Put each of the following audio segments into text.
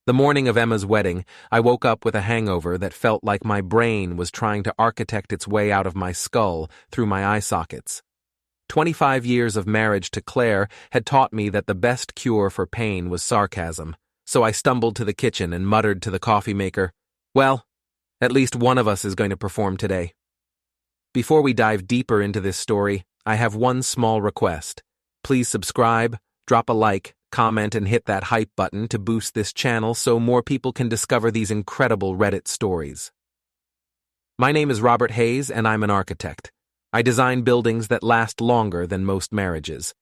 The morning of Emma's wedding, I woke up with a hangover that felt like my brain was trying to architect its way out of my skull through my eye sockets. 25 years of marriage to Claire had taught me that the best cure for pain was sarcasm, so I stumbled to the kitchen and muttered to the coffee maker, "Well, at least one of us is going to perform today." Before we dive deeper into this story, I have one small request. Please subscribe, drop a like, comment, and hit that hype button to boost this channel so more people can discover these incredible Reddit stories. My name is Robert Hayes, and I'm an architect. I design buildings that last longer than most marriages,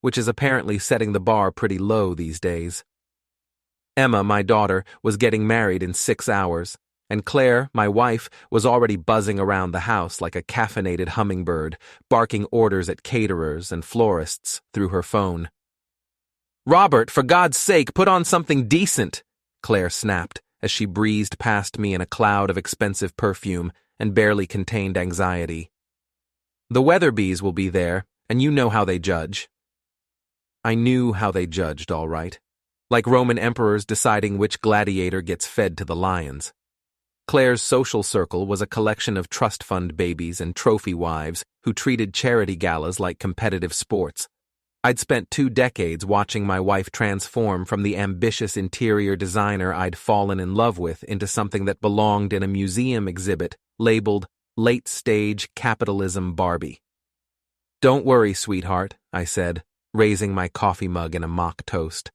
which is apparently setting the bar pretty low these days. Emma, my daughter, was getting married in 6 hours, and Claire, my wife, was already buzzing around the house like a caffeinated hummingbird, barking orders at caterers and florists through her phone. "Robert, for God's sake, put on something decent," Claire snapped as she breezed past me in a cloud of expensive perfume and barely contained anxiety. "The Weatherbees will be there, and you know how they judge." I knew how they judged, all right. Like Roman emperors deciding which gladiator gets fed to the lions. Claire's social circle was a collection of trust fund babies and trophy wives who treated charity galas like competitive sports. I'd spent 2 decades watching my wife transform from the ambitious interior designer I'd fallen in love with into something that belonged in a museum exhibit labeled Late-Stage Capitalism Barbie. "Don't worry, sweetheart," I said, raising my coffee mug in a mock toast.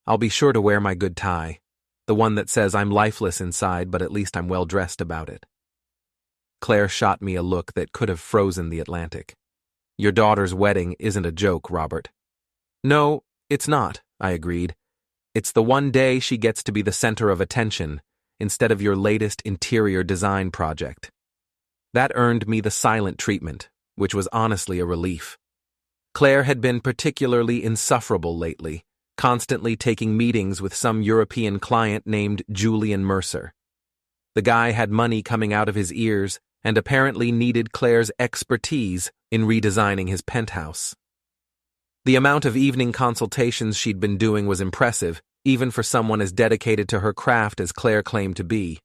"I'll be sure to wear my good tie, the one that says I'm lifeless inside, but at least I'm well-dressed about it." Claire shot me a look that could have frozen the Atlantic. "Your daughter's wedding isn't a joke, Robert." "No, it's not," I agreed. "It's the one day she gets to be the center of attention, instead of your latest interior design project." That earned me the silent treatment, which was honestly a relief. Claire had been particularly insufferable lately, constantly taking meetings with some European client named Julian Mercer. The guy had money coming out of his ears and apparently needed Claire's expertise in redesigning his penthouse. The amount of evening consultations she'd been doing was impressive, even for someone as dedicated to her craft as Claire claimed to be.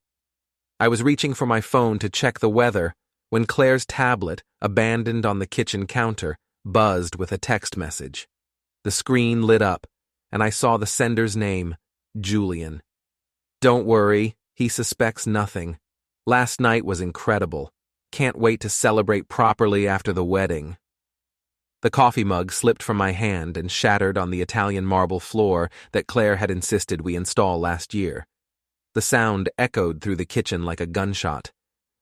I was reaching for my phone to check the weather when Claire's tablet, abandoned on the kitchen counter, buzzed with a text message. The screen lit up, and I saw the sender's name, Julian. "Don't worry, he suspects nothing. Last night was incredible. Can't wait to celebrate properly after the wedding." The coffee mug slipped from my hand and shattered on the Italian marble floor that Claire had insisted we install last year. The sound echoed through the kitchen like a gunshot,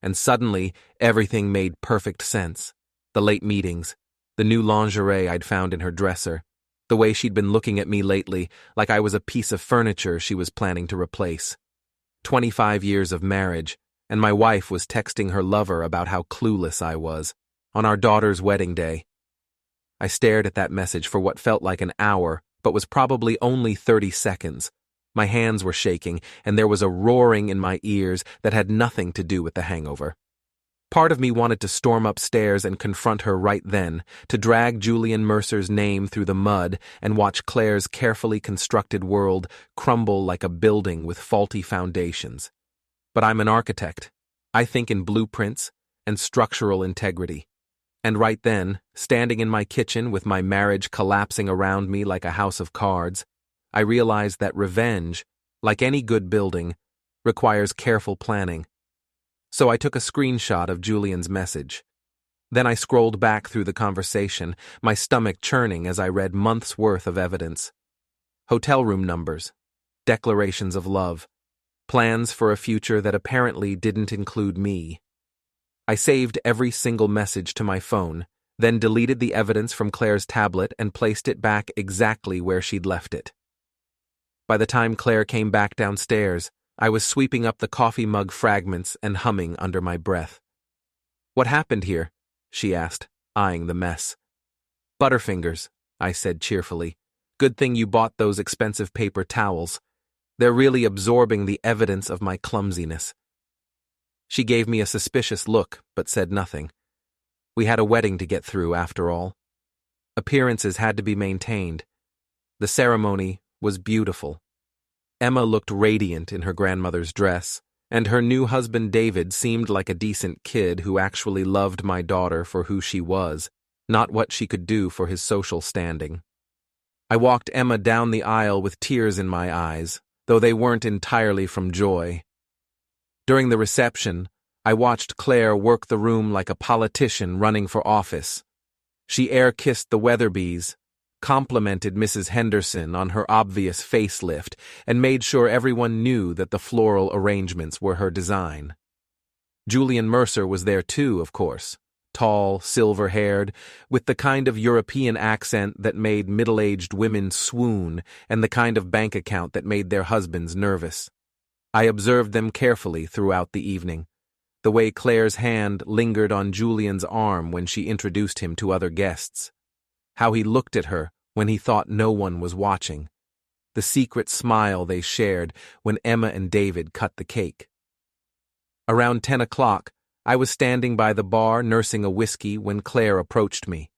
and suddenly everything made perfect sense. The late meetings, the new lingerie I'd found in her dresser, the way she'd been looking at me lately like I was a piece of furniture she was planning to replace. 25 years of marriage, and my wife was texting her lover about how clueless I was, on our daughter's wedding day. I stared at that message for what felt like an hour, but was probably only 30 seconds. My hands were shaking, and there was a roaring in my ears that had nothing to do with the hangover. Part of me wanted to storm upstairs and confront her right then, to drag Julian Mercer's name through the mud and watch Claire's carefully constructed world crumble like a building with faulty foundations. But I'm an architect. I think in blueprints and structural integrity. And right then, standing in my kitchen with my marriage collapsing around me like a house of cards, I realized that revenge, like any good building, requires careful planning. So I took a screenshot of Julian's message. Then I scrolled back through the conversation, my stomach churning as I read months' worth of evidence. Hotel room numbers, declarations of love, plans for a future that apparently didn't include me. I saved every single message to my phone, then deleted the evidence from Claire's tablet and placed it back exactly where she'd left it. By the time Claire came back downstairs, I was sweeping up the coffee mug fragments and humming under my breath. "What happened here?" she asked, eyeing the mess. "Butterfingers," I said cheerfully. "Good thing you bought those expensive paper towels. They're really absorbing the evidence of my clumsiness." She gave me a suspicious look, but said nothing. We had a wedding to get through, after all. Appearances had to be maintained. The ceremony was beautiful. Emma looked radiant in her grandmother's dress, and her new husband David seemed like a decent kid who actually loved my daughter for who she was, not what she could do for his social standing. I walked Emma down the aisle with tears in my eyes, though they weren't entirely from joy. During the reception, I watched Claire work the room like a politician running for office. She air-kissed the Weatherbys, complimented Mrs. Henderson on her obvious facelift, and made sure everyone knew that the floral arrangements were her design. Julian Mercer was there too, of course, tall, silver-haired, with the kind of European accent that made middle-aged women swoon and the kind of bank account that made their husbands nervous. I observed them carefully throughout the evening, the way Claire's hand lingered on Julian's arm when she introduced him to other guests, how he looked at her when he thought no one was watching, the secret smile they shared when Emma and David cut the cake. Around 10 o'clock, I was standing by the bar nursing a whiskey when Claire approached me.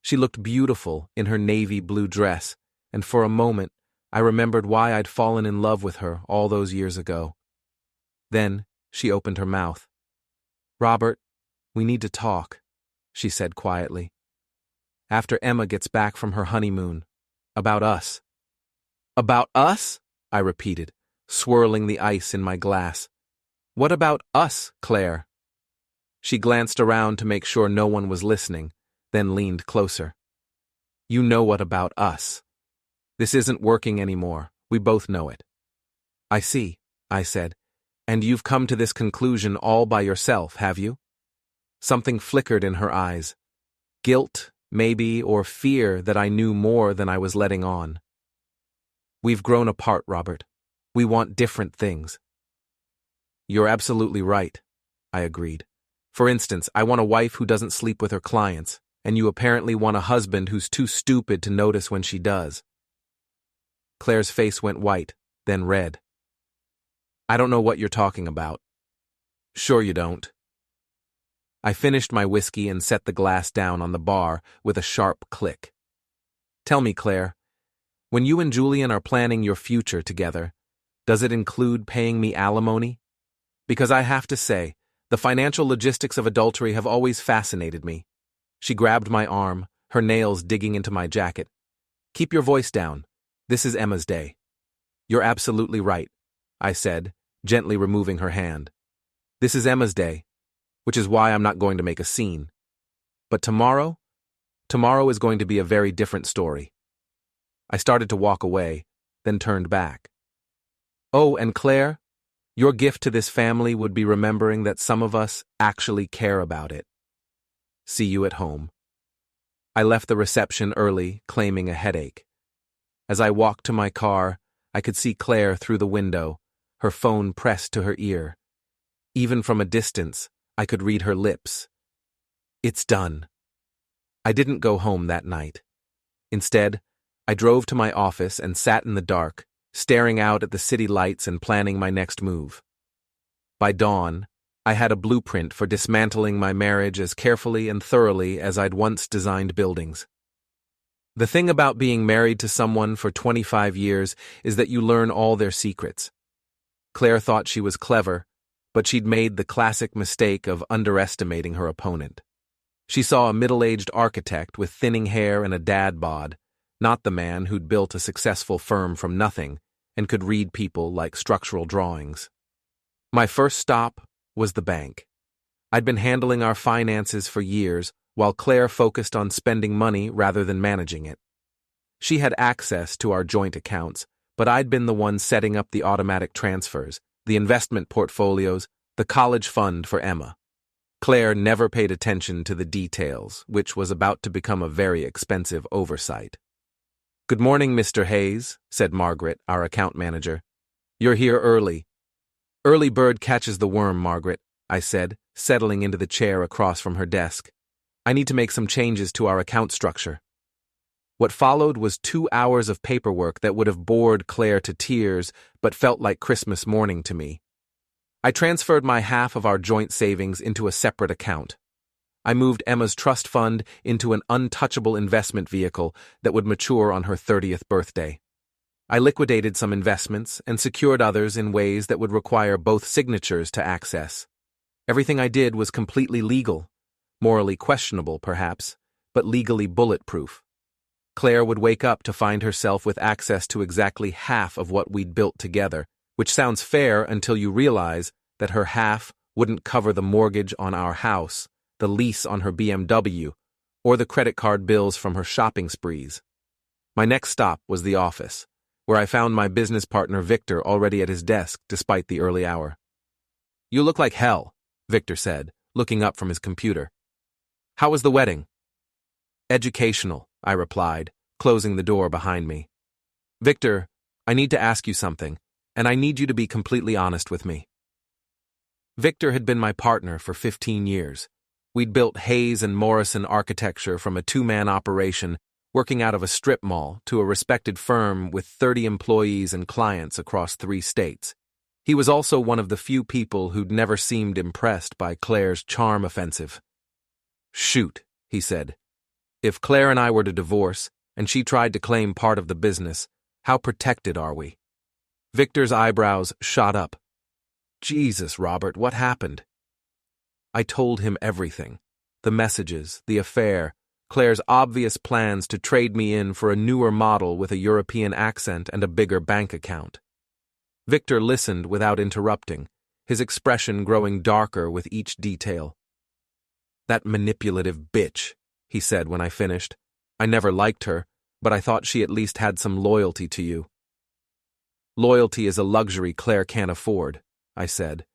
She looked beautiful in her navy blue dress, and for a moment I remembered why I'd fallen in love with her all those years ago. Then she opened her mouth. "Robert, we need to talk," she said quietly. "After Emma gets back from her honeymoon. About us." "About us?" I repeated, swirling the ice in my glass. "What about us, Claire?" She glanced around to make sure no one was listening, then leaned closer. "You know what about us. This isn't working anymore. We both know it." "I see," I said. "And you've come to this conclusion all by yourself, have you?" Something flickered in her eyes. Guilt, maybe, or fear that I knew more than I was letting on. "We've grown apart, Robert. We want different things." "You're absolutely right," I agreed. "For instance, I want a wife who doesn't sleep with her clients, and you apparently want a husband who's too stupid to notice when she does." Claire's face went white, then red. "I don't know what you're talking about." "Sure you don't." I finished my whiskey and set the glass down on the bar with a sharp click. "Tell me, Claire, when you and Julian are planning your future together, does it include paying me alimony? Because I have to say, the financial logistics of adultery have always fascinated me." She grabbed my arm, her nails digging into my jacket. "Keep your voice down. This is Emma's day." "You're absolutely right," I said, gently removing her hand. "This is Emma's day, which is why I'm not going to make a scene. But tomorrow is going to be a very different story." I started to walk away, then turned back. "Oh, and Claire, your gift to this family would be remembering that some of us actually care about it. See you at home." I left the reception early, claiming a headache. As I walked to my car, I could see Claire through the window, her phone pressed to her ear. Even from a distance, I could read her lips. It's done. I didn't go home that night. Instead, I drove to my office and sat in the dark, staring out at the city lights and planning my next move. By dawn, I had a blueprint for dismantling my marriage as carefully and thoroughly as I'd once designed buildings. The thing about being married to someone for 25 years is that you learn all their secrets. Claire thought she was clever, but she'd made the classic mistake of underestimating her opponent. She saw a middle-aged architect with thinning hair and a dad bod, not the man who'd built a successful firm from nothing and could read people like structural drawings. My first stop was the bank. I'd been handling our finances for years, while Claire focused on spending money rather than managing it. She had access to our joint accounts, but I'd been the one setting up the automatic transfers, the investment portfolios, the college fund for Emma. Claire never paid attention to the details, which was about to become a very expensive oversight. "Good morning, Mr. Hayes," said Margaret, our account manager. "You're here early." "Early bird catches the worm, Margaret," I said, settling into the chair across from her desk. "I need to make some changes to our account structure." What followed was 2 hours of paperwork that would have bored Claire to tears, but felt like Christmas morning to me. I transferred my half of our joint savings into a separate account. I moved Emma's trust fund into an untouchable investment vehicle that would mature on her 30th birthday. I liquidated some investments and secured others in ways that would require both signatures to access. Everything I did was completely legal, morally questionable perhaps, but legally bulletproof. Claire would wake up to find herself with access to exactly half of what we'd built together, which sounds fair until you realize that her half wouldn't cover the mortgage on our house, the lease on her BMW, or the credit card bills from her shopping sprees. My next stop was the office, where I found my business partner Victor already at his desk despite the early hour. "You look like hell," Victor said, looking up from his computer. "How was the wedding?" "Educational," I replied, closing the door behind me. "Victor, I need to ask you something, and I need you to be completely honest with me." Victor had been my partner for 15 years. We'd built Hayes and Morrison architecture from a two-man operation working out of a strip mall to a respected firm with 30 employees and clients across 3 states. He was also one of the few people who'd never seemed impressed by Claire's charm offensive. "Shoot," he said. "If Claire and I were to divorce, and she tried to claim part of the business, how protected are we?" Victor's eyebrows shot up. "Jesus, Robert, what happened?" I told him everything. The messages, the affair, Claire's obvious plans to trade me in for a newer model with a European accent and a bigger bank account. Victor listened without interrupting, his expression growing darker with each detail. "That manipulative bitch," he said when I finished. "I never liked her, but I thought she at least had some loyalty to you." "Loyalty is a luxury Claire can't afford," I said.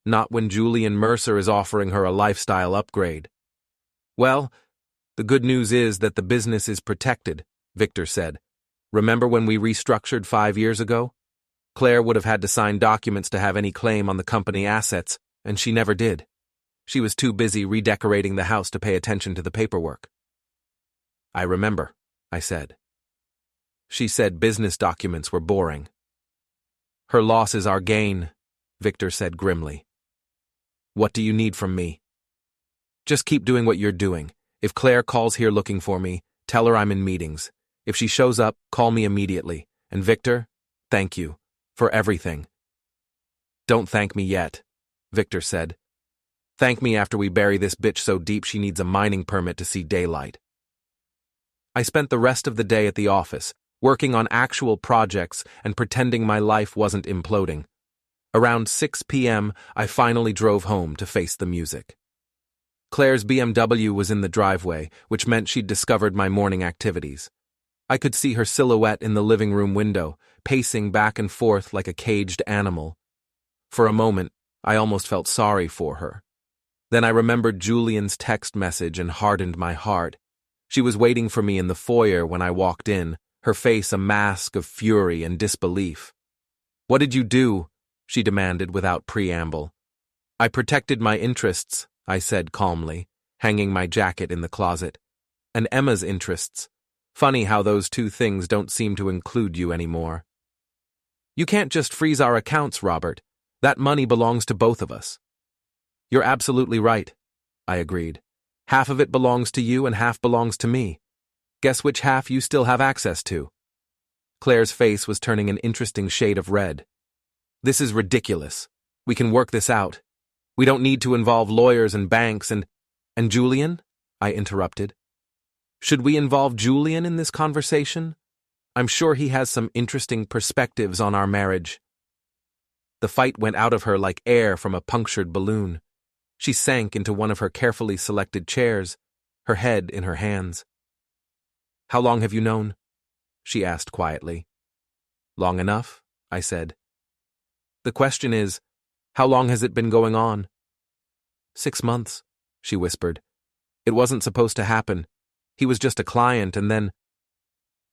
"Not when Julian Mercer is offering her a lifestyle upgrade." "Well, the good news is that the business is protected," Victor said. "Remember when we restructured 5 years ago? Claire would have had to sign documents to have any claim on the company assets, and she never did. She was too busy redecorating the house to pay attention to the paperwork." "I remember," I said. "She said business documents were boring." "Her loss is our gain," Victor said grimly. "What do you need from me?" "Just keep doing what you're doing. If Claire calls here looking for me, tell her I'm in meetings. If she shows up, call me immediately. And Victor, thank you. For everything." "Don't thank me yet," Victor said. "Thank me after we bury this bitch so deep she needs a mining permit to see daylight." I spent the rest of the day at the office, working on actual projects and pretending my life wasn't imploding. Around 6 p.m., I finally drove home to face the music. Claire's BMW was in the driveway, which meant she'd discovered my morning activities. I could see her silhouette in the living room window, pacing back and forth like a caged animal. For a moment, I almost felt sorry for her. Then I remembered Julian's text message and hardened my heart. She was waiting for me in the foyer when I walked in, her face a mask of fury and disbelief. "What did you do?" she demanded without preamble. "I protected my interests," I said calmly, hanging my jacket in the closet. "And Emma's interests. Funny how those two things don't seem to include you anymore." "You can't just freeze our accounts, Robert. That money belongs to both of us." "You're absolutely right," I agreed. "Half of it belongs to you and half belongs to me. Guess which half you still have access to?" Claire's face was turning an interesting shade of red. "This is ridiculous. We can work this out. We don't need to involve lawyers and banks and Julian?" I interrupted. "Should we involve Julian in this conversation? I'm sure he has some interesting perspectives on our marriage." The fight went out of her like air from a punctured balloon. She sank into one of her carefully selected chairs, her head in her hands. "How long have you known?" she asked quietly. "Long enough," I said. "The question is, how long has it been going on?" 6 months, she whispered. "It wasn't supposed to happen. He was just a client, and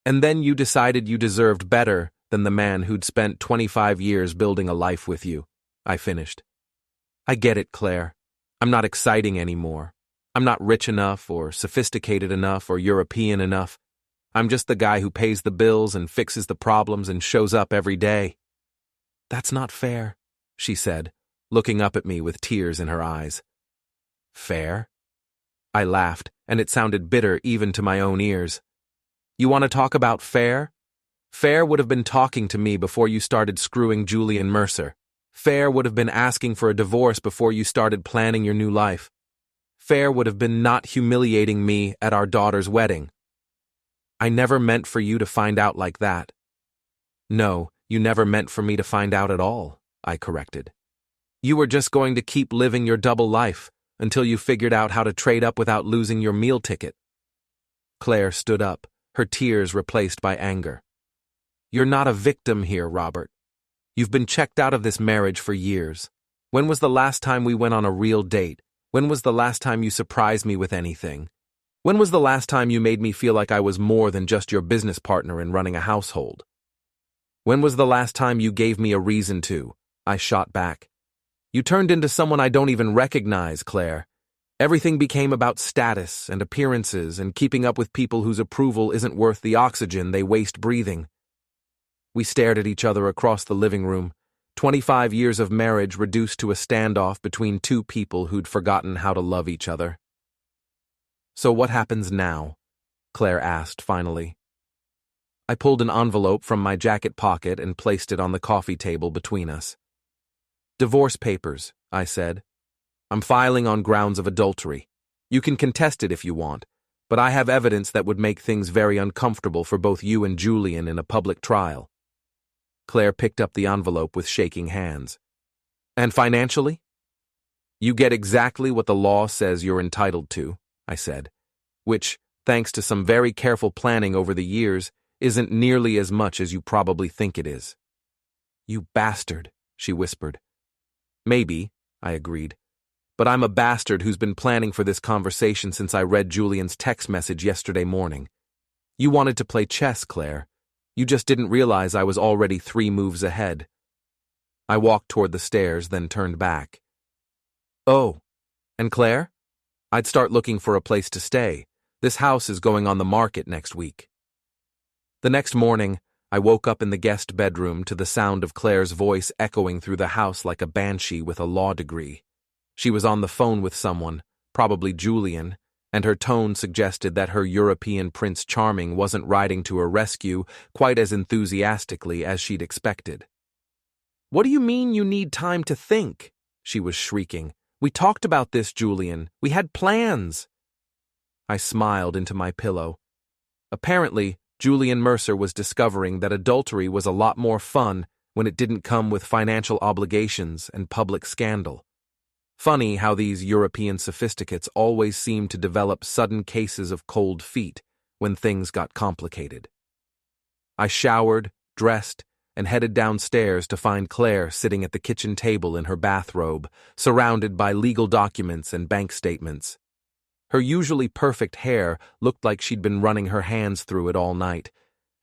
then you decided you deserved better than the man who'd spent 25 years building a life with you," I finished. "I get it, Claire. I'm not exciting anymore. I'm not rich enough or sophisticated enough or European enough. I'm just the guy who pays the bills and fixes the problems and shows up every day." "That's not fair," she said, looking up at me with tears in her eyes. "Fair?" I laughed, and it sounded bitter even to my own ears. "You want to talk about fair? Fair would have been talking to me before you started screwing Julian Mercer. Fair would have been asking for a divorce before you started planning your new life. Fair would have been not humiliating me at our daughter's wedding. I never meant for you to find out like that. No, you never meant for me to find out at all, I corrected. You were just going to keep living your double life until you figured out how to trade up without losing your meal ticket. Claire stood up, her tears replaced by anger. You're not a victim here, Robert. You've been checked out of this marriage for years. When was the last time we went on a real date? When was the last time you surprised me with anything? When was the last time you made me feel like I was more than just your business partner in running a household? When was the last time you gave me a reason to? I shot back. You turned into someone I don't even recognize, Claire. Everything became about status and appearances and keeping up with people whose approval isn't worth the oxygen they waste breathing. We stared at each other across the living room, 25 years of marriage reduced to a standoff between two people who'd forgotten how to love each other. So what happens now? Claire asked finally. I pulled an envelope from my jacket pocket and placed it on the coffee table between us. Divorce papers, I said. I'm filing on grounds of adultery. You can contest it if you want, but I have evidence that would make things very uncomfortable for both you and Julian in a public trial. Claire picked up the envelope with shaking hands. And financially? You get exactly what the law says you're entitled to, I said, which, thanks to some very careful planning over the years, isn't nearly as much as you probably think it is. You bastard, she whispered. Maybe, I agreed. But I'm a bastard who's been planning for this conversation since I read Julian's text message yesterday morning. You wanted to play chess, Claire. You just didn't realize I was already 3 moves ahead. I walked toward the stairs, then turned back. Oh, and Claire? I'd start looking for a place to stay. This house is going on the market next week. The next morning, I woke up in the guest bedroom to the sound of Claire's voice echoing through the house like a banshee with a law degree. She was on the phone with someone, probably Julian, and her tone suggested that her European Prince Charming wasn't riding to her rescue quite as enthusiastically as she'd expected. What do you mean you need time to think? She was shrieking. We talked about this, Julian. We had plans. I smiled into my pillow. Apparently, Julian Mercer was discovering that adultery was a lot more fun when it didn't come with financial obligations and public scandal. Funny how these European sophisticates always seem to develop sudden cases of cold feet when things got complicated. I showered, dressed, and headed downstairs to find Claire sitting at the kitchen table in her bathrobe, surrounded by legal documents and bank statements. Her usually perfect hair looked like she'd been running her hands through it all night,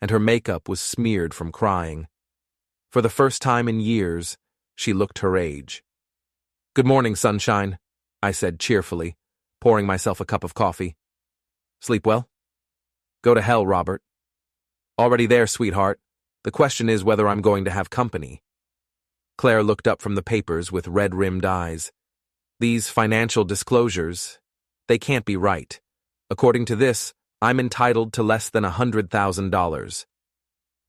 and her makeup was smeared from crying. For the first time in years, she looked her age. Good morning, sunshine, I said cheerfully, pouring myself a cup of coffee. Sleep well? Go to hell, Robert. Already there, sweetheart. The question is whether I'm going to have company. Claire looked up from the papers with red-rimmed eyes. These financial disclosures, they can't be right. According to this, I'm entitled to less than $100,000.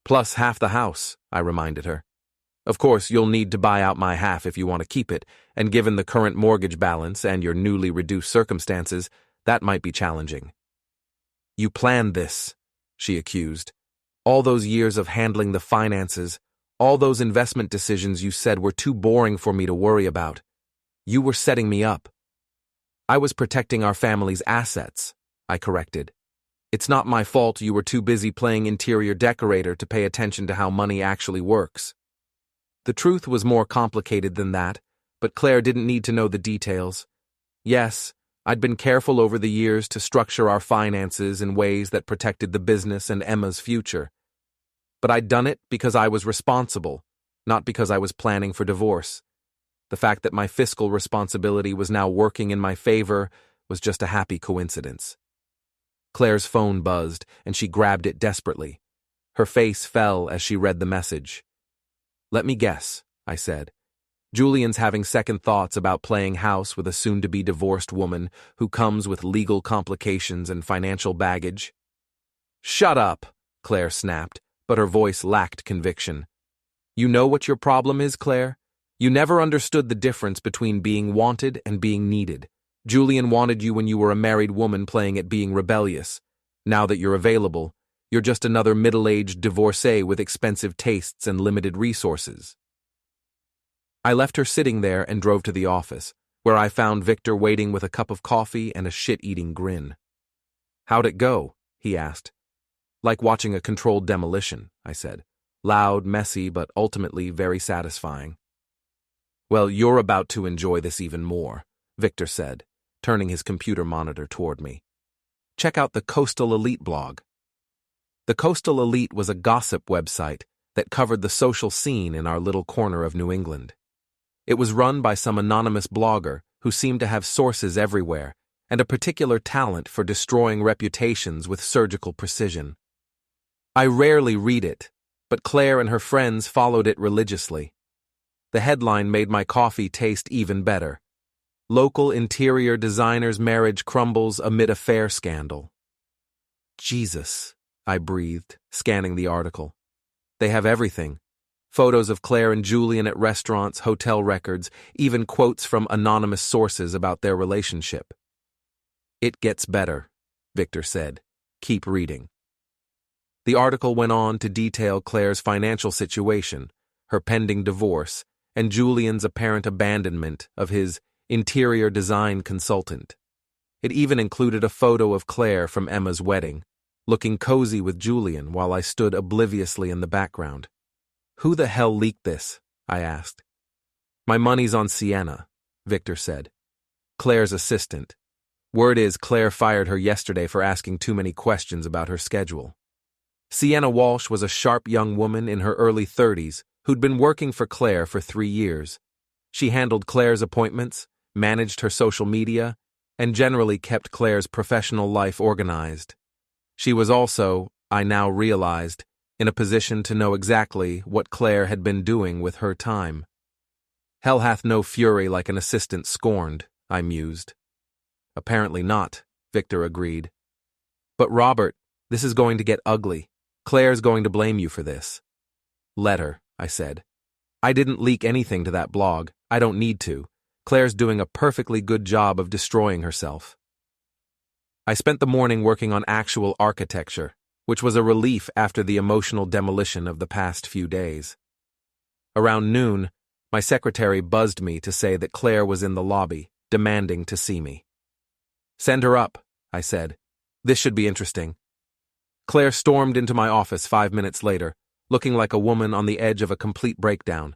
Plus half the house, I reminded her. Of course, you'll need to buy out my half if you want to keep it, and given the current mortgage balance and your newly reduced circumstances, that might be challenging. You planned this, she accused. All those years of handling the finances, all those investment decisions you said were too boring for me to worry about. You were setting me up. I was protecting our family's assets, I corrected. It's not my fault you were too busy playing interior decorator to pay attention to how money actually works. The truth was more complicated than that, but Claire didn't need to know the details. Yes, I'd been careful over the years to structure our finances in ways that protected the business and Emma's future. But I'd done it because I was responsible, not because I was planning for divorce. The fact that my fiscal responsibility was now working in my favor was just a happy coincidence. Claire's phone buzzed, and she grabbed it desperately. Her face fell as she read the message. Let me guess, I said. Julian's having second thoughts about playing house with a soon-to-be divorced woman who comes with legal complications and financial baggage. Shut up, Claire snapped, but her voice lacked conviction. You know what your problem is, Claire? You never understood the difference between being wanted and being needed. Julian wanted you when you were a married woman playing at being rebellious. Now that you're available, you're just another middle-aged divorcee with expensive tastes and limited resources. I left her sitting there and drove to the office, where I found Victor waiting with a cup of coffee and a shit-eating grin. "How'd it go?" he asked. "Like watching a controlled demolition," I said. "Loud, messy, but ultimately very satisfying." "Well, you're about to enjoy this even more," Victor said, turning his computer monitor toward me. "Check out the Coastal Elite blog." The Coastal Elite was a gossip website that covered the social scene in our little corner of New England. It was run by some anonymous blogger who seemed to have sources everywhere and a particular talent for destroying reputations with surgical precision. I rarely read it, but Claire and her friends followed it religiously. The headline made my coffee taste even better. "Local interior designer's marriage crumbles amid affair scandal." Jesus, I breathed, scanning the article. They have everything. Photos of Claire and Julian at restaurants, hotel records, even quotes from anonymous sources about their relationship. "It gets better," Victor said. "Keep reading." The article went on to detail Claire's financial situation, her pending divorce, and Julian's apparent abandonment of his interior design consultant. It even included a photo of Claire from Emma's wedding, looking cozy with Julian while I stood obliviously in the background. "Who the hell leaked this?" I asked. "My money's on Sienna," Victor said. "Claire's assistant. Word is Claire fired her yesterday for asking too many questions about her schedule." Sienna Walsh was a sharp young woman in her early 30s who'd been working for Claire for 3 years. She handled Claire's appointments, managed her social media, and generally kept Claire's professional life organized. She was also, I now realized, in a position to know exactly what Claire had been doing with her time. "Hell hath no fury like an assistant scorned," I mused. "Apparently not," Victor agreed. "But Robert, this is going to get ugly. Claire's going to blame you for this." "Let her," I said. "I didn't leak anything to that blog. I don't need to. Claire's doing a perfectly good job of destroying herself." I spent the morning working on actual architecture, which was a relief after the emotional demolition of the past few days. Around noon, my secretary buzzed me to say that Claire was in the lobby, demanding to see me. "Send her up," I said. "This should be interesting." Claire stormed into my office 5 minutes later, looking like a woman on the edge of a complete breakdown.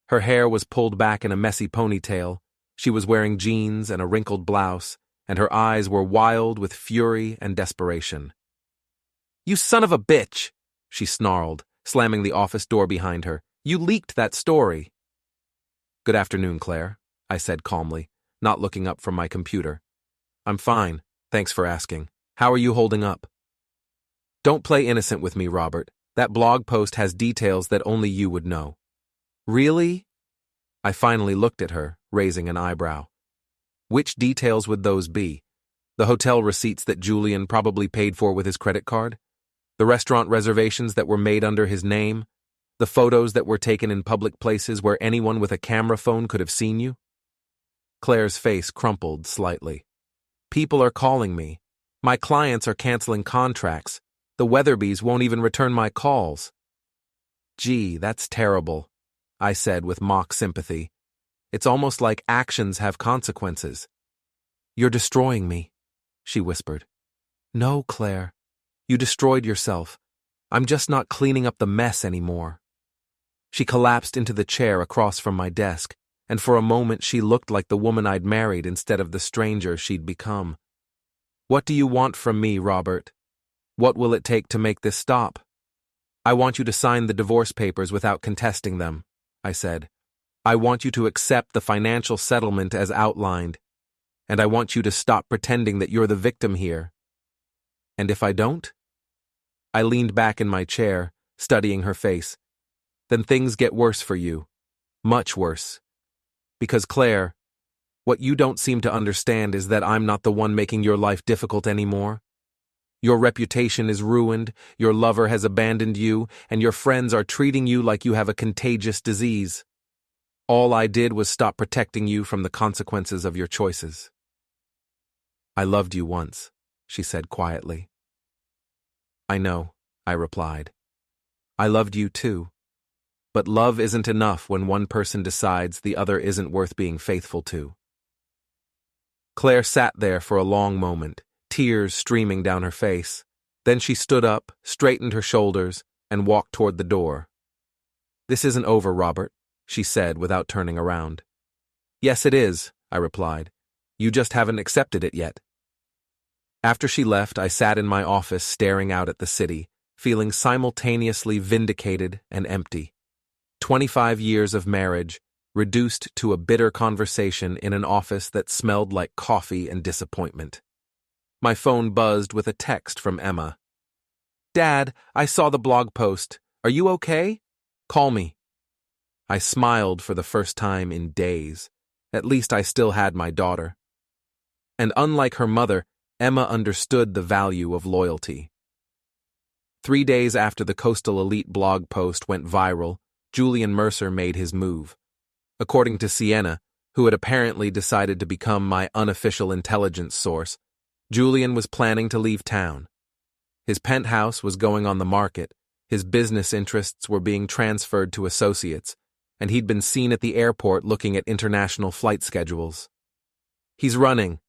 Her hair was pulled back in a messy ponytail, she was wearing jeans and a wrinkled blouse, and her eyes were wild with fury and desperation. "You son of a bitch!" she snarled, slamming the office door behind her. "You leaked that story." "Good afternoon, Claire," I said calmly, not looking up from my computer. "I'm fine, thanks for asking. How are you holding up?" "Don't play innocent with me, Robert. That blog post has details that only you would know." "Really?" I finally looked at her, raising an eyebrow. "Which details would those be? The hotel receipts that Julian probably paid for with his credit card? The restaurant reservations that were made under his name? The photos that were taken in public places where anyone with a camera phone could have seen you?" Claire's face crumpled slightly. "People are calling me. My clients are canceling contracts. The Weatherbys won't even return my calls." "Gee, that's terrible," I said with mock sympathy. "It's almost like actions have consequences." "You're destroying me," she whispered. "No, Claire. You destroyed yourself. I'm just not cleaning up the mess anymore." She collapsed into the chair across from my desk, and for a moment she looked like the woman I'd married instead of the stranger she'd become. "What do you want from me, Robert? What will it take to make this stop?" "I want you to sign the divorce papers without contesting them," I said. "I want you to accept the financial settlement as outlined, and I want you to stop pretending that you're the victim here." "And if I don't?" I leaned back in my chair, studying her face. "Then things get worse for you. Much worse. Because, Claire, what you don't seem to understand is that I'm not the one making your life difficult anymore. Your reputation is ruined, your lover has abandoned you, and your friends are treating you like you have a contagious disease. All I did was stop protecting you from the consequences of your choices. I loved you once, she said quietly. I know, I replied. I loved you too. But love isn't enough when one person decides the other isn't worth being faithful to. Claire sat there for a long moment, tears streaming down her face. Then she stood up, straightened her shoulders, and walked toward the door. This isn't over, Robert, she said without turning around. Yes, it is, I replied. You just haven't accepted it yet. After she left, I sat in my office staring out at the city, feeling simultaneously vindicated and empty. 25 years of marriage, reduced to a bitter conversation in an office that smelled like coffee and disappointment. My phone buzzed with a text from Emma. Dad, I saw the blog post. Are you okay? Call me. I smiled for the first time in days. At least I still had my daughter. And unlike her mother, Emma understood the value of loyalty. 3 days after the Coastal Elite blog post went viral, Julian Mercer made his move. According to Sienna, who had apparently decided to become my unofficial intelligence source, Julian was planning to leave town. His penthouse was going on the market, his business interests were being transferred to associates, and he'd been seen at the airport looking at international flight schedules. He's running,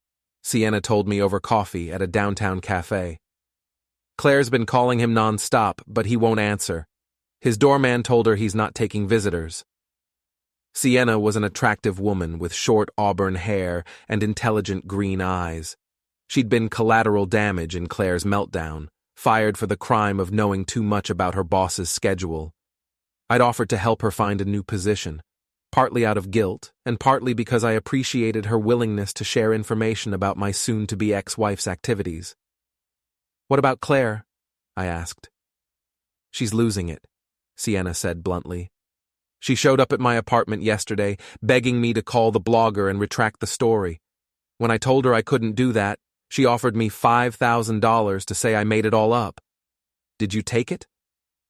Sienna told me over coffee at a downtown cafe. Claire's been calling him non-stop, but he won't answer. His doorman told her he's not taking visitors. Sienna was an attractive woman with short auburn hair and intelligent green eyes. She'd been collateral damage in Claire's meltdown, fired for the crime of knowing too much about her boss's schedule. I'd offered to help her find a new position, partly out of guilt and partly because I appreciated her willingness to share information about my soon-to-be ex-wife's activities. What about Claire? I asked. She's losing it, Sienna said bluntly. She showed up at my apartment yesterday, begging me to call the blogger and retract the story. When I told her I couldn't do that, she offered me $5,000 to say I made it all up. Did you take it?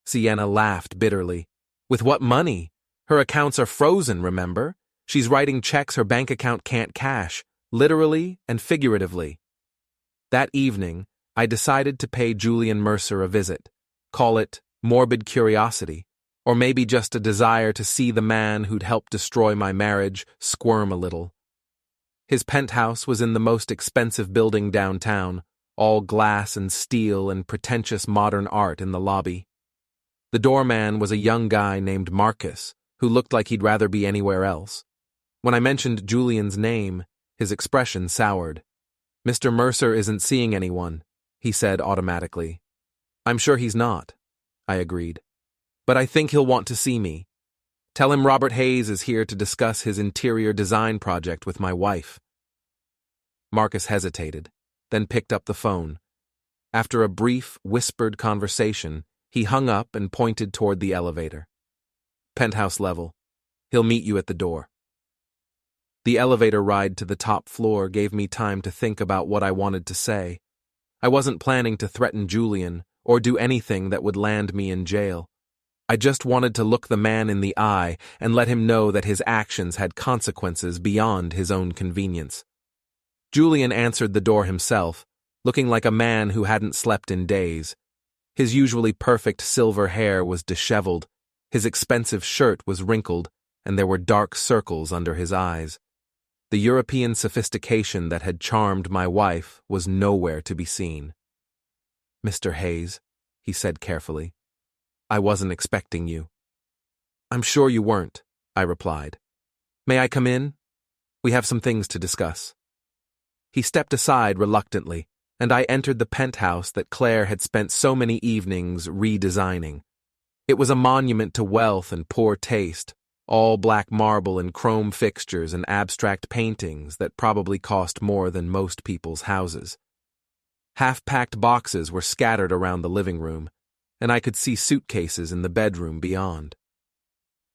Sienna laughed bitterly. With what money? Her accounts are frozen, remember? She's writing checks her bank account can't cash, literally and figuratively. That evening, I decided to pay Julian Mercer a visit. Call it morbid curiosity, or maybe just a desire to see the man who'd helped destroy my marriage squirm a little. His penthouse was in the most expensive building downtown, all glass and steel and pretentious modern art in the lobby. The doorman was a young guy named Marcus, who looked like he'd rather be anywhere else. When I mentioned Julian's name, his expression soured. Mr. Mercer isn't seeing anyone, he said automatically. I'm sure he's not, I agreed. But I think he'll want to see me. Tell him Robert Hayes is here to discuss his interior design project with my wife. Marcus hesitated, then picked up the phone. After a brief, whispered conversation, he hung up and pointed toward the elevator. Penthouse level. He'll meet you at the door. The elevator ride to the top floor gave me time to think about what I wanted to say. I wasn't planning to threaten Julian or do anything that would land me in jail. I just wanted to look the man in the eye and let him know that his actions had consequences beyond his own convenience. Julian answered the door himself, looking like a man who hadn't slept in days. His usually perfect silver hair was disheveled, his expensive shirt was wrinkled, and there were dark circles under his eyes. The European sophistication that had charmed my wife was nowhere to be seen. Mr. Hayes, he said carefully, I wasn't expecting you. I'm sure you weren't, I replied. May I come in? We have some things to discuss. He stepped aside reluctantly, and I entered the penthouse that Claire had spent so many evenings redesigning. It was a monument to wealth and poor taste, all black marble and chrome fixtures and abstract paintings that probably cost more than most people's houses. Half-packed boxes were scattered around the living room, and I could see suitcases in the bedroom beyond.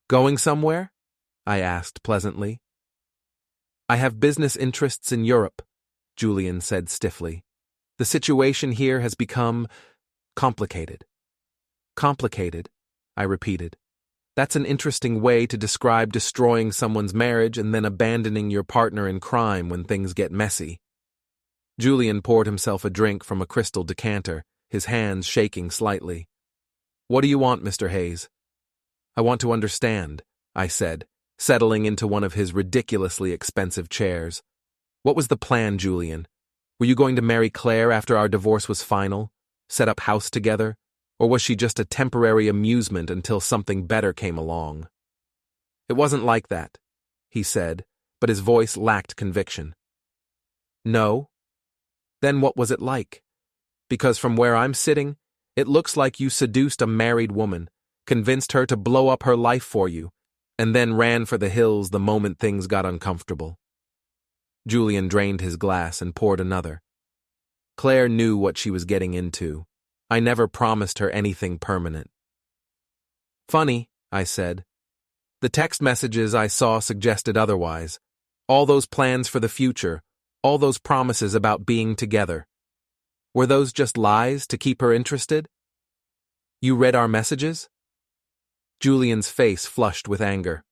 Going somewhere? I asked pleasantly. I have business interests in Europe, Julian said stiffly. The situation here has become complicated. Complicated, I repeated. That's an interesting way to describe destroying someone's marriage and then abandoning your partner in crime when things get messy. Julian poured himself a drink from a crystal decanter, his hands shaking slightly. What do you want, Mr. Hayes? I want to understand, I said, settling into one of his ridiculously expensive chairs. What was the plan, Julian? Were you going to marry Claire after our divorce was final? Set up house together? Or was she just a temporary amusement until something better came along? It wasn't like that, he said, but his voice lacked conviction. No? Then what was it like? Because from where I'm sitting, it looks like you seduced a married woman, convinced her to blow up her life for you, and then ran for the hills the moment things got uncomfortable. Julian drained his glass and poured another. Claire knew what she was getting into. I never promised her anything permanent. Funny, I said. The text messages I saw suggested otherwise. All those plans for the future, all those promises about being together. Were those just lies to keep her interested? You read our messages? Julian's face flushed with anger.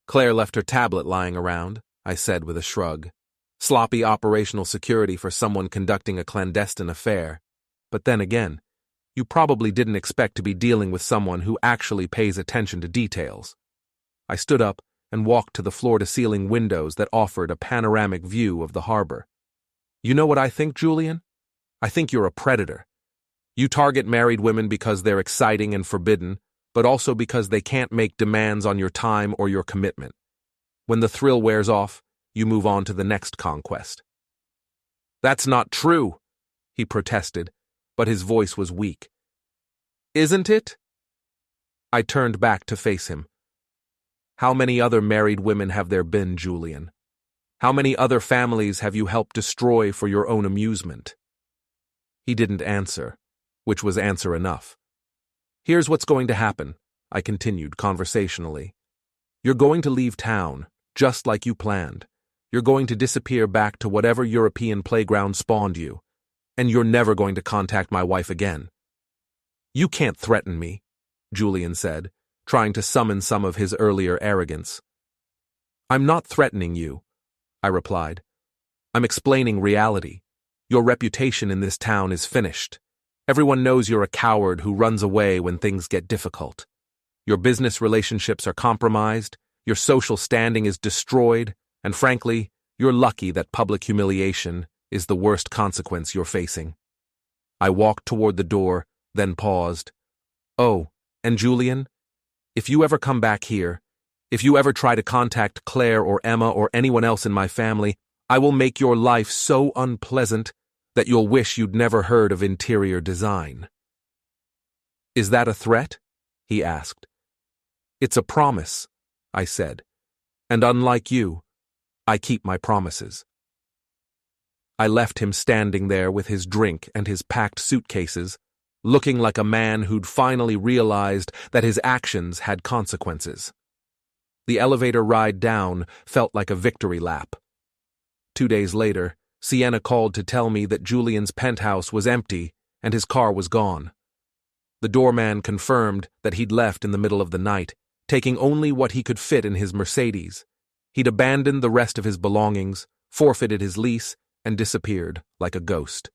Claire left her tablet lying around, I said with a shrug. Sloppy operational security for someone conducting a clandestine affair. But then again, you probably didn't expect to be dealing with someone who actually pays attention to details. I stood up and walked to the floor-to-ceiling windows that offered a panoramic view of the harbor. You know what I think, Julian? I think you're a predator. You target married women because they're exciting and forbidden, but also because they can't make demands on your time or your commitment. When the thrill wears off, you move on to the next conquest. That's not true, he protested, but his voice was weak. Isn't it? I turned back to face him. How many other married women have there been, Julian? How many other families have you helped destroy for your own amusement? He didn't answer, which was answer enough. Here's what's going to happen, I continued conversationally. You're going to leave town, just like you planned. You're going to disappear back to whatever European playground spawned you, and you're never going to contact my wife again. You can't threaten me, Julian said, trying to summon some of his earlier arrogance. I'm not threatening you, I replied. I'm explaining reality. Your reputation in this town is finished. Everyone knows you're a coward who runs away when things get difficult. Your business relationships are compromised, your social standing is destroyed, and frankly, you're lucky that public humiliation is the worst consequence you're facing. I walked toward the door, then paused. Oh, and Julian, if you ever come back here, if you ever try to contact Claire or Emma or anyone else in my family, I will make your life so unpleasant that you'll wish you'd never heard of interior design. Is that a threat? He asked. It's a promise, I said. And unlike you, I keep my promises. I left him standing there with his drink and his packed suitcases, looking like a man who'd finally realized that his actions had consequences. The elevator ride down felt like a victory lap. 2 days later, Sienna called to tell me that Julian's penthouse was empty and his car was gone. The doorman confirmed that he'd left in the middle of the night, taking only what he could fit in his Mercedes. He'd abandoned the rest of his belongings, forfeited his lease, and disappeared like a ghost.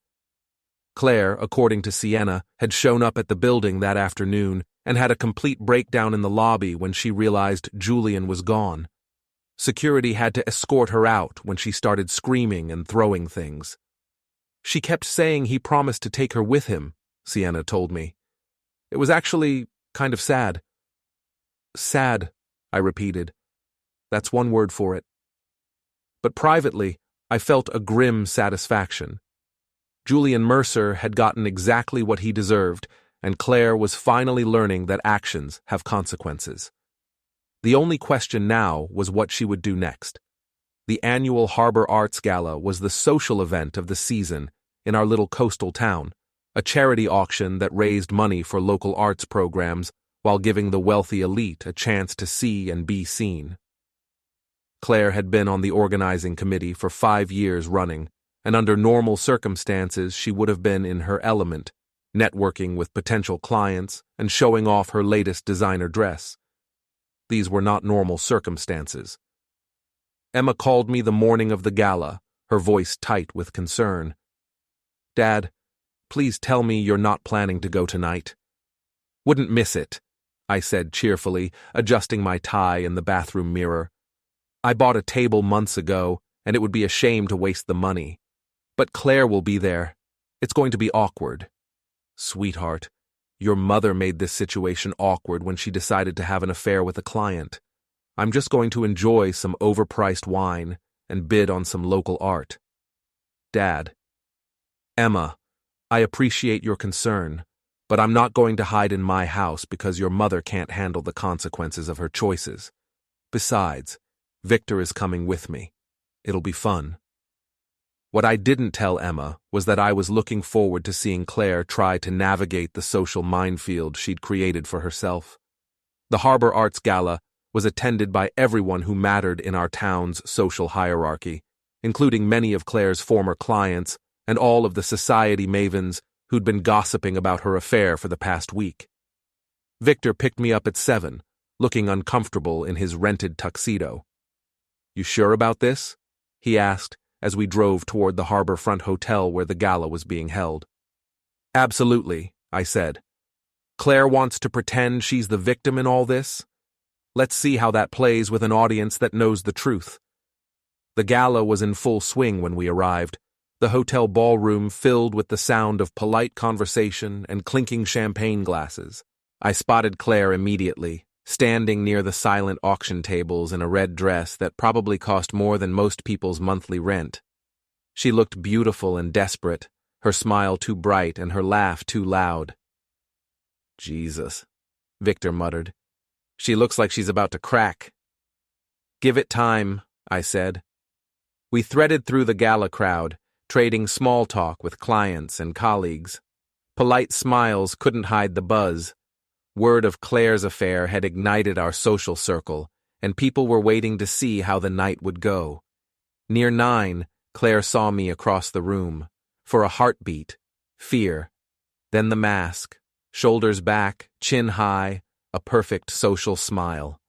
Claire, according to Sienna, had shown up at the building that afternoon and had a complete breakdown in the lobby when she realized Julian was gone. Security had to escort her out when she started screaming and throwing things. She kept saying he promised to take her with him, Sienna told me. It was actually kind of sad. Sad, I repeated. That's one word for it. But privately, I felt a grim satisfaction. Julian Mercer had gotten exactly what he deserved, and Claire was finally learning that actions have consequences. The only question now was what she would do next. The annual Harbor Arts Gala was the social event of the season in our little coastal town, a charity auction that raised money for local arts programs while giving the wealthy elite a chance to see and be seen. Claire had been on the organizing committee for 5 years running, and under normal circumstances she would have been in her element, networking with potential clients and showing off her latest designer dress. These were not normal circumstances. Emma called me the morning of the gala, her voice tight with concern. "Dad, please tell me you're not planning to go tonight." "Wouldn't miss it," I said cheerfully, adjusting my tie in the bathroom mirror. "I bought a table months ago, and it would be a shame to waste the money. But Claire will be there. It's going to be awkward." "Sweetheart, your mother made this situation awkward when she decided to have an affair with a client. I'm just going to enjoy some overpriced wine and bid on some local art." "Dad." "Emma, I appreciate your concern, but I'm not going to hide in my house because your mother can't handle the consequences of her choices. Besides, Victor is coming with me. It'll be fun." What I didn't tell Emma was that I was looking forward to seeing Claire try to navigate the social minefield she'd created for herself. The Harbor Arts Gala was attended by everyone who mattered in our town's social hierarchy, including many of Claire's former clients and all of the society mavens who'd been gossiping about her affair for the past week. Victor picked me up at 7, looking uncomfortable in his rented tuxedo. "You sure about this?" he asked as we drove toward the harborfront hotel where the gala was being held. "Absolutely," I said. "Claire wants to pretend she's the victim in all this? Let's see how that plays with an audience that knows the truth." The gala was in full swing when we arrived, the hotel ballroom filled with the sound of polite conversation and clinking champagne glasses. I spotted Claire immediately, standing near the silent auction tables in a red dress that probably cost more than most people's monthly rent. She looked beautiful and desperate, her smile too bright and her laugh too loud. "Jesus," Victor muttered. "She looks like she's about to crack." "Give it time," I said. We threaded through the gala crowd, trading small talk with clients and colleagues. Polite smiles couldn't hide the buzz. Word of Claire's affair had ignited our social circle, and people were waiting to see how the night would go. Near 9, Claire saw me across the room. For a heartbeat, fear. Then the mask, shoulders back, chin high, a perfect social smile.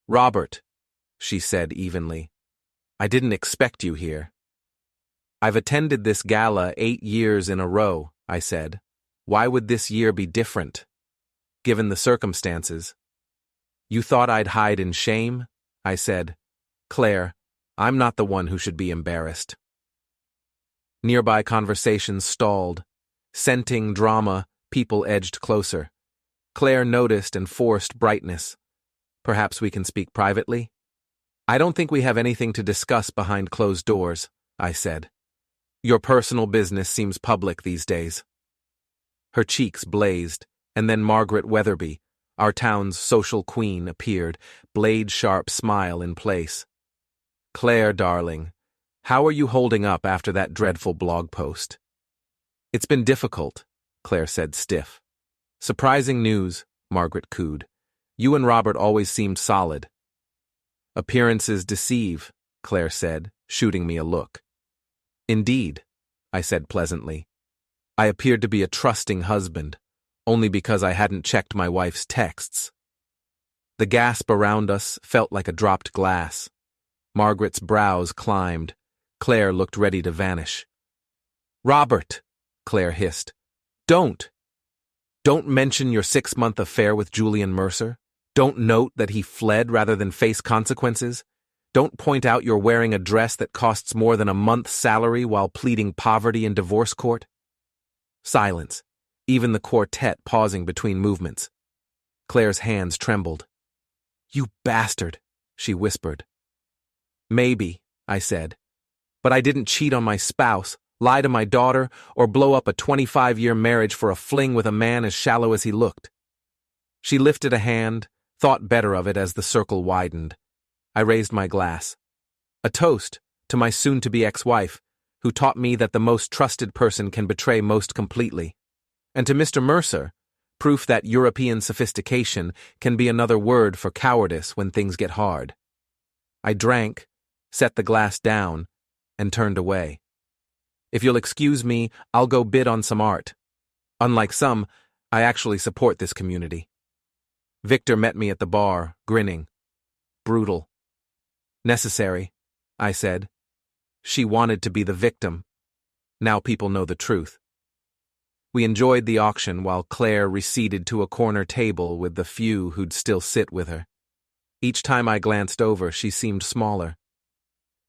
"Robert," she said evenly, "I didn't expect you here." "I've attended this gala 8 years in a row," I said. "Why would this year be different? Given the circumstances." "You thought I'd hide in shame?" I said. "Claire, I'm not the one who should be embarrassed." Nearby conversations stalled. Scenting drama, people edged closer. Claire noticed and forced brightness. "Perhaps we can speak privately?" "I don't think we have anything to discuss behind closed doors," I said. "Your personal business seems public these days." Her cheeks blazed, and then Margaret Weatherby, our town's social queen, appeared, blade-sharp smile in place. "Claire, darling, how are you holding up after that dreadful blog post?" "It's been difficult," Claire said stiff. "Surprising news," Margaret cooed. "You and Robert always seemed solid." "Appearances deceive," Claire said, shooting me a look. "Indeed," I said pleasantly. I appeared to be a trusting husband, only because I hadn't checked my wife's texts. The gasp around us felt like a dropped glass. Margaret's brows climbed. Claire looked ready to vanish. "Robert," Claire hissed. Don't mention your 6-month affair with Julian Mercer. Don't note that he fled rather than face consequences. Don't point out you're wearing a dress that costs more than a month's salary while pleading poverty in divorce court." Silence, even the quartet pausing between movements. Claire's hands trembled. "You bastard," she whispered. "Maybe," I said. "But I didn't cheat on my spouse, lie to my daughter, or blow up a 25-year marriage for a fling with a man as shallow as he looked." She lifted a hand, thought better of it as the circle widened. I raised my glass. A toast to my soon-to-be ex-wife, who taught me that the most trusted person can betray most completely. And to Mr. Mercer, proof that European sophistication can be another word for cowardice when things get hard. I drank, set the glass down, and turned away. If you'll excuse me, I'll go bid on some art. Unlike some, I actually support this community. Victor met me at the bar, grinning. Brutal. Necessary, I said. She wanted to be the victim. Now people know the truth. We enjoyed the auction while Claire receded to a corner table with the few who'd still sit with her. Each time I glanced over, she seemed smaller.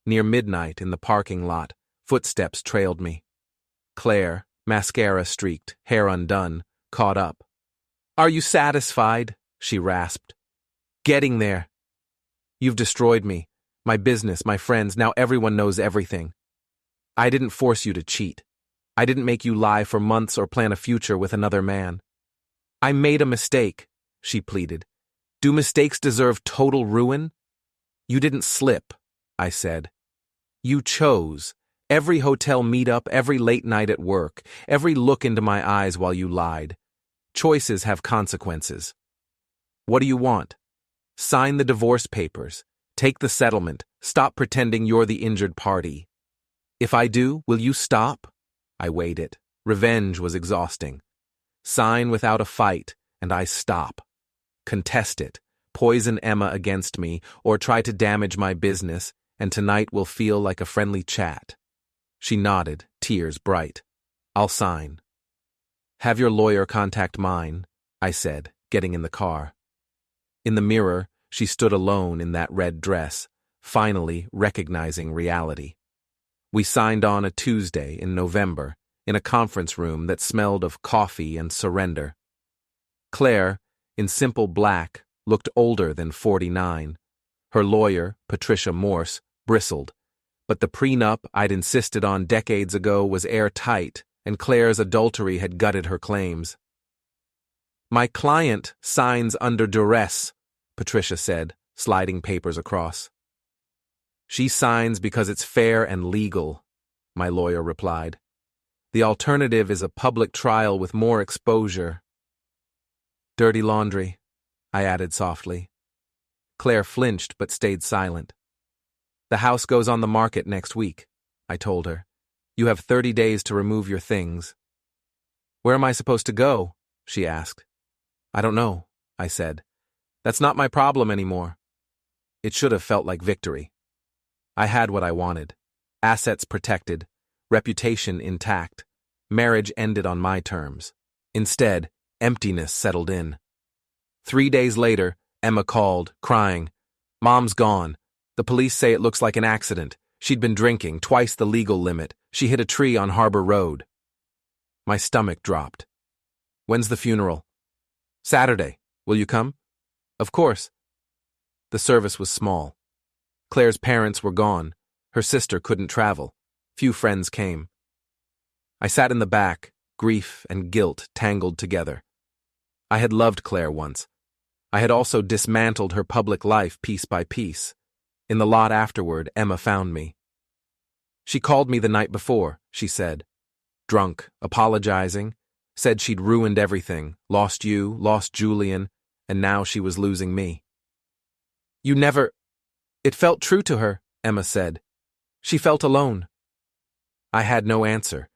Near midnight in the parking lot, footsteps trailed me. Claire, mascara streaked, hair undone, caught up. "Are you satisfied?" she rasped. "Getting there. You've destroyed me, my business, my friends, now everyone knows everything. I didn't force you to cheat. I didn't make you lie for months or plan a future with another man. I made a mistake," she pleaded. "Do mistakes deserve total ruin?" "You didn't slip," I said. "You chose. Every hotel meetup, every late night at work, every look into my eyes while you lied. Choices have consequences. What do you want? Sign the divorce papers. Take the settlement. Stop pretending you're the injured party. If I do, will you stop?" I weighed it. Revenge was exhausting. Sign without a fight, and I stop. Contest it. Poison Emma against me, or try to damage my business, and tonight will feel like a friendly chat. She nodded, tears bright. "I'll sign." "Have your lawyer contact mine," I said, getting in the car. In the mirror, she stood alone in that red dress, finally recognizing reality. We signed on a Tuesday in November, in a conference room that smelled of coffee and surrender. Claire, in simple black, looked older than 49. Her lawyer, Patricia Morse, bristled. But the prenup I'd insisted on decades ago was airtight, and Claire's adultery had gutted her claims. "My client signs under duress," Patricia said, sliding papers across. "She signs because it's fair and legal," my lawyer replied. "The alternative is a public trial with more exposure." "Dirty laundry," I added softly. Claire flinched but stayed silent. "The house goes on the market next week," I told her. "You have 30 days to remove your things." "Where am I supposed to go?" she asked. "I don't know," I said. "That's not my problem anymore." It should have felt like victory. I had what I wanted. Assets protected, reputation intact, marriage ended on my terms. Instead, emptiness settled in. 3 days later, Emma called, crying. "Mom's gone. The police say it looks like an accident. She'd been drinking, twice the legal limit. She hit a tree on Harbor Road." My stomach dropped. "When's the funeral?" "Saturday. Will you come?" "Of course." The service was small. Claire's parents were gone. Her sister couldn't travel. Few friends came. I sat in the back, grief and guilt tangled together. I had loved Claire once. I had also dismantled her public life piece by piece. In the lot afterward, Emma found me. "She called me the night before," she said. Drunk, apologizing, said she'd ruined everything, lost you, lost Julian, and now she was losing me. "You never—" "It felt true to her," Emma said. "She felt alone." I had no answer.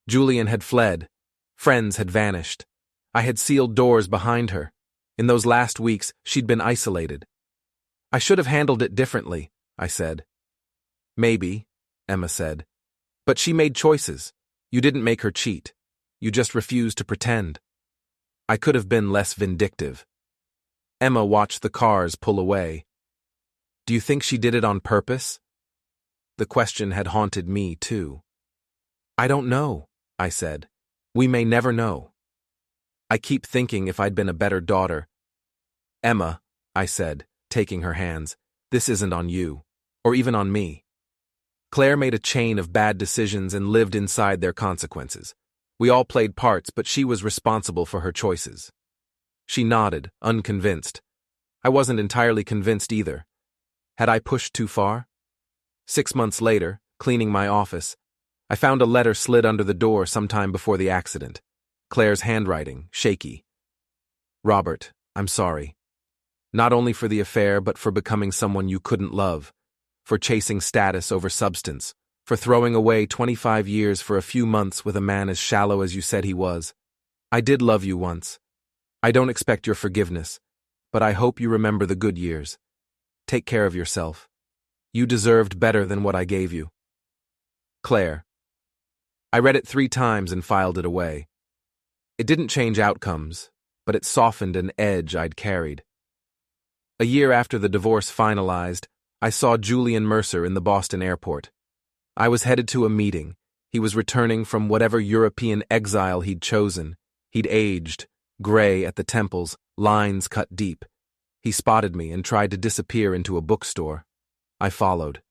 Julian had fled. Friends had vanished. I had sealed doors behind her. In those last weeks, she'd been isolated. "I should have handled it differently," I said. "Maybe," Emma said. "But she made choices. You didn't make her cheat. You just refused to pretend." I could have been less vindictive. Emma watched the cars pull away. "Do you think she did it on purpose?" The question had haunted me, too. "I don't know," I said. "We may never know. I keep thinking if I'd been a better daughter." "Emma," I said, taking her hands, "this isn't on you, or even on me. Claire made a chain of bad decisions and lived inside their consequences. We all played parts, but she was responsible for her choices." She nodded, unconvinced. I wasn't entirely convinced either. Had I pushed too far? 6 months later, cleaning my office, I found a letter slid under the door sometime before the accident. Claire's handwriting, shaky. "Robert, I'm sorry. Not only for the affair, but for becoming someone you couldn't love, for chasing status over substance, for throwing away 25 years for a few months with a man as shallow as you said he was. I did love you once. I don't expect your forgiveness, but I hope you remember the good years. Take care of yourself. You deserved better than what I gave you. Claire. I read it 3 times and filed it away. It didn't change outcomes, but it softened an edge I'd carried. A year after the divorce finalized, I saw Julian Mercer in the Boston airport. I was headed to a meeting. He was returning from whatever European exile he'd chosen. He'd aged, gray at the temples, lines cut deep. He spotted me and tried to disappear into a bookstore. I followed.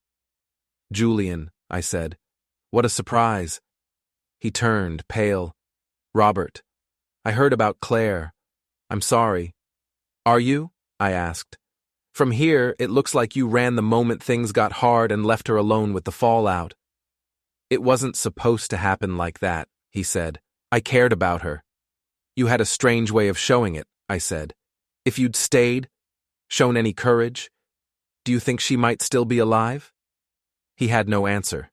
"Julian," I said. "What a surprise." He turned, pale. "Robert, I heard about Claire. I'm sorry." "Are you?" I asked. "From here, it looks like you ran the moment things got hard and left her alone with the fallout." "It wasn't supposed to happen like that," he said. "I cared about her." "You had a strange way of showing it," I said. "If you'd stayed, shown any courage, do you think she might still be alive?" He had no answer.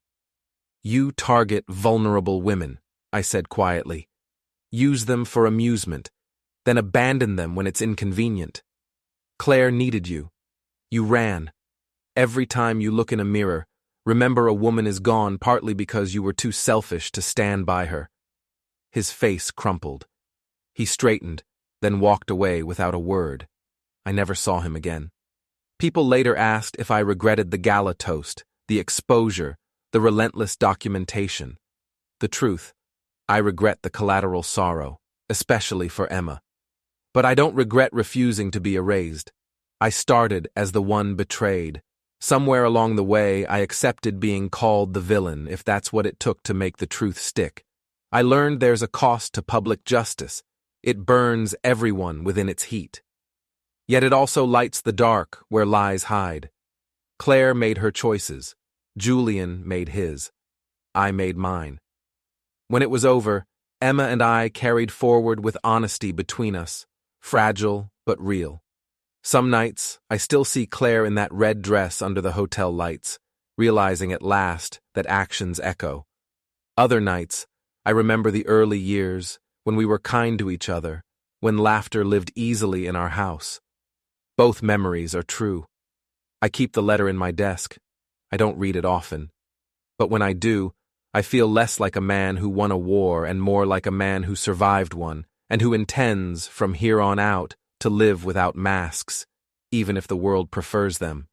"You target vulnerable women," I said quietly. "Use them for amusement, then abandon them when it's inconvenient. Claire needed you. You ran. Every time you look in a mirror, remember a woman is gone partly because you were too selfish to stand by her." His face crumpled. He straightened, then walked away without a word. I never saw him again. People later asked if I regretted the gala toast, the exposure, the relentless documentation. The truth, I regret the collateral sorrow, especially for Emma. But I don't regret refusing to be erased. I started as the one betrayed. Somewhere along the way, I accepted being called the villain if that's what it took to make the truth stick. I learned there's a cost to public justice. It burns everyone within its heat. Yet it also lights the dark where lies hide. Claire made her choices. Julian made his. I made mine. When it was over, Emma and I carried forward with honesty between us, fragile but real. Some nights, I still see Claire in that red dress under the hotel lights, realizing at last that actions echo. Other nights, I remember the early years, when we were kind to each other, when laughter lived easily in our house. Both memories are true. I keep the letter in my desk. I don't read it often. But when I do, I feel less like a man who won a war and more like a man who survived one, and who intends, from here on out, to live without masks, even if the world prefers them.